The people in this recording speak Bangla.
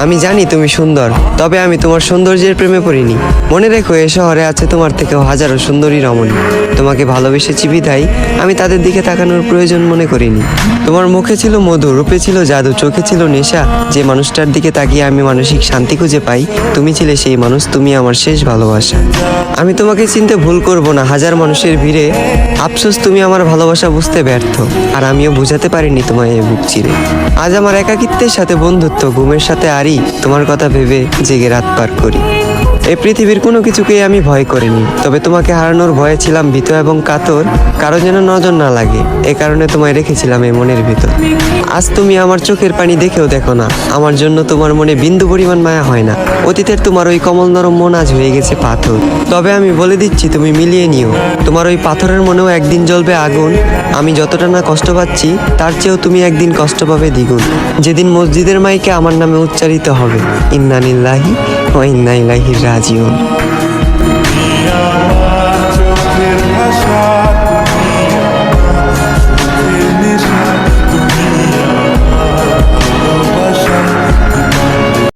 আমি জানি তুমি সুন্দর, তবে আমি তোমার সৌন্দর্যের প্রেমে পড়িনি। মনে রেখো, এ শহরে আছে তোমার থেকেও হাজারো সুন্দরী রমণী। তোমাকে ভালোবেসেছি বিধায় আমি তাদের দিকে তাকানোর প্রয়োজন মনে করিনি। তোমার মুখে ছিল মধু, রূপে ছিল জাদু, চোখে ছিল নেশা। যে মানুষটার দিকে তাকিয়ে আমি মানসিক শান্তি খুঁজে পাই, তুমি ছিলে সেই মানুষ। তুমি আমার শেষ ভালোবাসা। আমি তোমাকে চিনতে ভুল করব না হাজার মানুষের ভিড়ে। আফসোস তুমি আমার ভালোবাসা বুঝতে ব্যর্থ, আর আমিও বুঝাতে পারিনি তোমায় এই বুক চিরে। আজ আমার একাকিত্বের সাথে বন্ধুত্ব, ঘুমের সাথে আরি, তোমার কথা ভেবে জেগে রাত পার করি। এই পৃথিবীর কোনো কিছুকেই আমি ভয় করিনি, তবে তোমাকে হারানোর ভয়ে ছিলাম ভীত এবং কাতর। কারো যেন নজর না লাগে, এ কারণে তোমায় রেখেছিলাম এই মনের ভিতর। আজ তুমি আমার চোখের পানি দেখেও দেখো না, আমার জন্য তোমার মনে বিন্দু পরিমাণ মায়া হয় না। অতীতের তোমার ওই কমল নরম মন আজ হয়ে গেছে পাথর। তবে আমি বলে দিচ্ছি, তুমি মিলিয়ে নিও, তোমার ওই পাথরের মনেও একদিন জ্বলবে আগুন। আমি যতটা না কষ্ট পাচ্ছি, তার চেয়েও তুমি একদিন কষ্ট পাবে দ্বিগুণ। যেদিন মসজিদের মাইকে আমার নামে উচ্চারিত হবে ইন্না লিল্লাহি ওয়া ইন্না ইলাইহি রাজিউন।